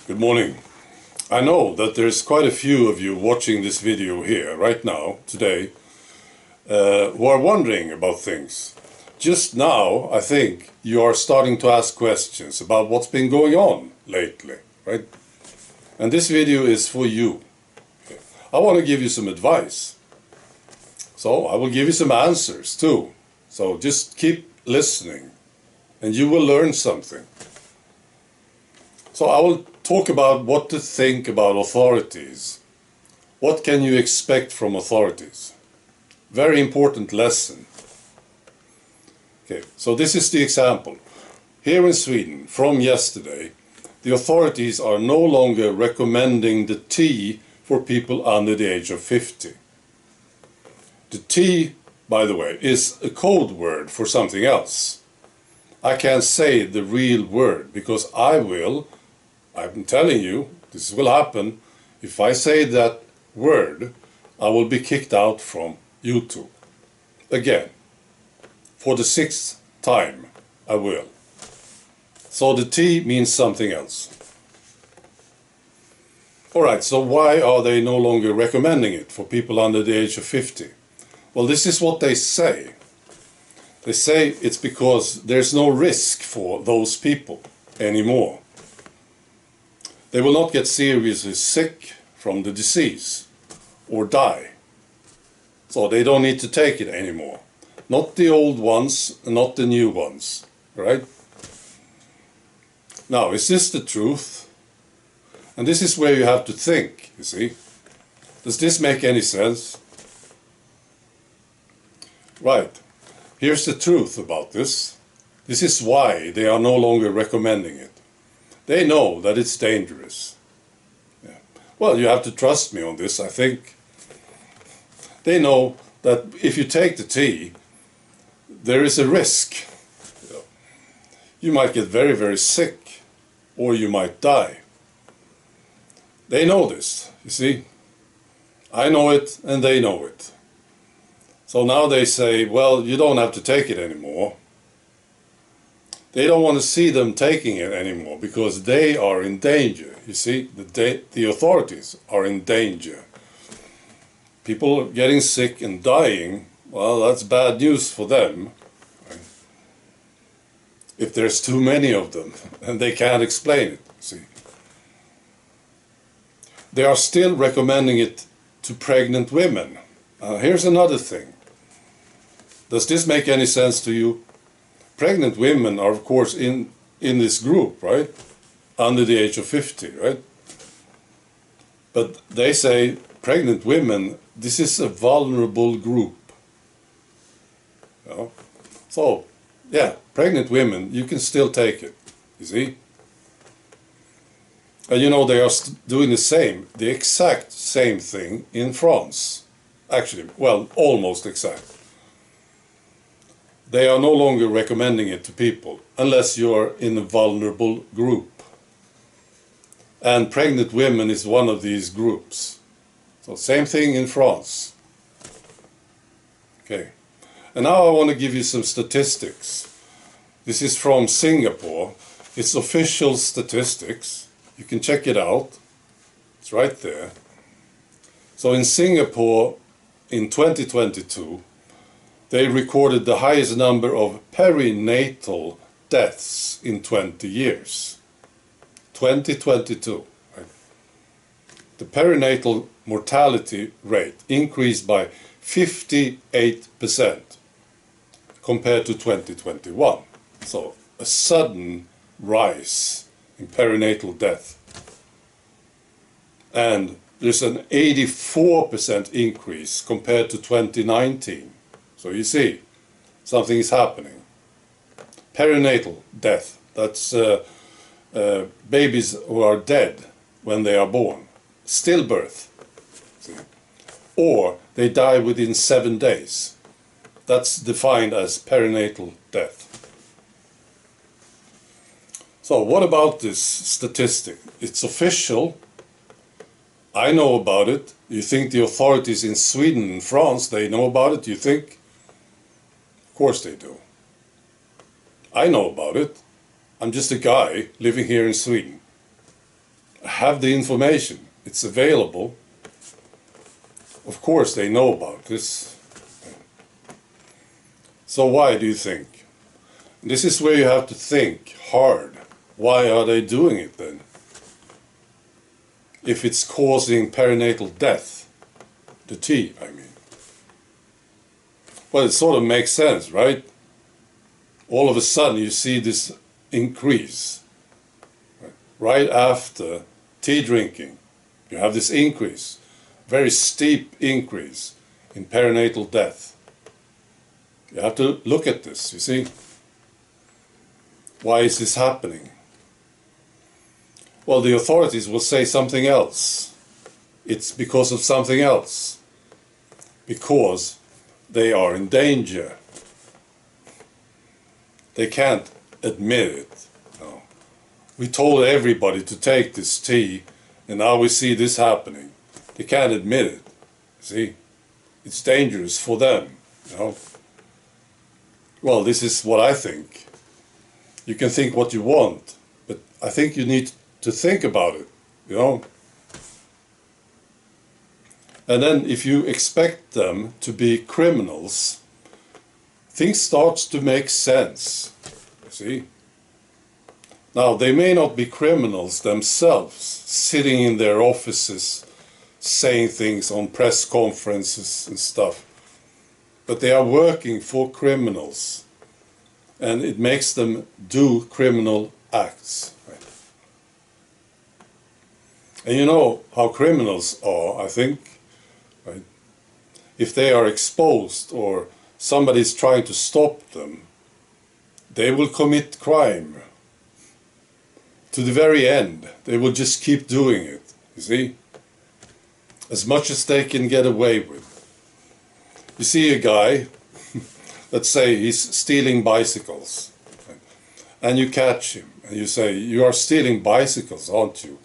Good morning. I know that there's quite a few of you watching this video here right now, today, who are wondering about things. Just now, I think, you are starting to ask questions about what's been going on lately, right? And this video is for you. I want to give you some advice. So I will give you some answers too. So just keep listening and you will learn something. So I will talk about what to think about authorities. What can you expect from authorities? Very important lesson. Okay, so this is the example. Here in Sweden, from yesterday, the authorities are no longer recommending the tea for people under the age of 50. The tea, by the way, is a code word for something else. I can't say the real word because I'm telling you, this will happen. If I say that word, I will be kicked out from YouTube. Again, for the 6th time, I will. So the T means something else. Alright, so why are they no longer recommending it for people under the age of 50? Well, this is what they say. They say it's because there's no risk for those people anymore. They will not get seriously sick from the disease or die. So they don't need to take it anymore. Not the old ones, not the new ones, right? Now, is this the truth? And this is where you have to think, you see. Does this make any sense? Right. Here's the truth about this. This is why they are no longer recommending it. They know that it's dangerous. Yeah. Well, you have to trust me on this, I think. They know that if you take the tea, there is a risk. You might get very, very sick, or you might die. They know this, you see. I know it, and they know it. So now they say, well, you don't have to take it anymore. They don't want to see them taking it anymore because they are in danger. You see, the authorities are in danger. People getting sick and dying, well, that's bad news for them. Right? If there's too many of them and they can't explain it, see. They are still recommending it to pregnant women. Here's another thing. Does this make any sense to you? Pregnant women are, of course, in this group, right? Under the age of 50, right? But they say pregnant women, this is a vulnerable group. You know? So, yeah, pregnant women, you can still take it, you see? And you know, they are doing the exact same thing in France. Actually, well, almost exact. They are no longer recommending it to people unless you're in a vulnerable group. And pregnant women is one of these groups. So same thing in France. Okay. And now I want to give you some statistics. This is from Singapore. It's official statistics. You can check it out. It's right there. So in Singapore in 2022, they recorded the highest number of perinatal deaths in 20 years. 2022. Right? The perinatal mortality rate increased by 58% compared to 2021. So a sudden rise in perinatal death. And there's an 84% increase compared to 2019. So you see, something is happening. Perinatal death, that's babies who are dead when they are born. Stillbirth. See? Or they die within 7 days. That's defined as perinatal death. So what about this statistic? It's official. I know about it. You think the authorities in Sweden and France, they know about it, you think? Of course they do. I know about it. I'm just a guy living here in Sweden. have the information. It's available. Of course they know about this. So why do you think? This is where you have to think hard. Why are they doing it then? If it's causing perinatal death, the tea, I mean. Well, it sort of makes sense, right? All of a sudden you see this increase. Right after tea drinking, you have this increase, very steep increase in perinatal death. You have to look at this, you see. Why is this happening? Well, the authorities will say something else. It's because of something else. Because they are in danger. They can't admit it. No. We told everybody to take this tea, and now we see this happening. They can't admit it. See? It's dangerous for them. You know? Well, this is what I think. You can think what you want, but I think you need to think about it, you know? And then if you expect them to be criminals, things start to make sense, see? Now, they may not be criminals themselves, sitting in their offices, saying things on press conferences and stuff, but they are working for criminals, and it makes them do criminal acts. Right? And you know how criminals are, I think, right? If they are exposed or somebody is trying to stop them, they will commit crime. To the very end, they will just keep doing it, you see? As much as they can get away with. You see a guy, let's say he's stealing bicycles, and you catch him, and you say, "You are stealing bicycles, aren't you?"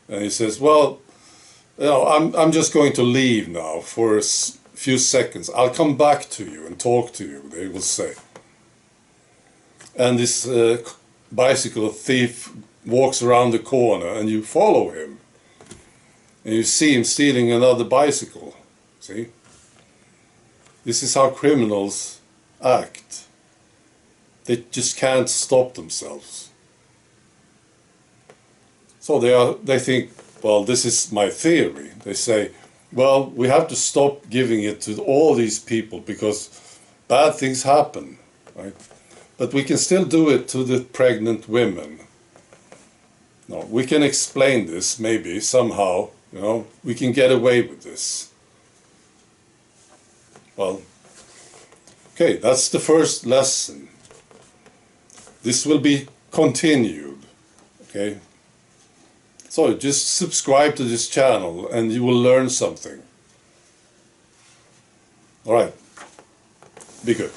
And he says, "Well, you know, I'm just going to leave now for a few seconds. I'll come back to you and talk to you," they will say. And this bicycle thief walks around the corner, and you follow him, and you see him stealing another bicycle. See? This is how criminals act. They just can't stop themselves. So they think, well, this is my theory. They say, well, we have to stop giving it to all these people because bad things happen, right? But we can still do it to the pregnant women. No, we can explain this maybe somehow, you know, we can get away with this. Well, okay, that's the first lesson. This will be continued, okay? So just subscribe to this channel and you will learn something. All right, be good.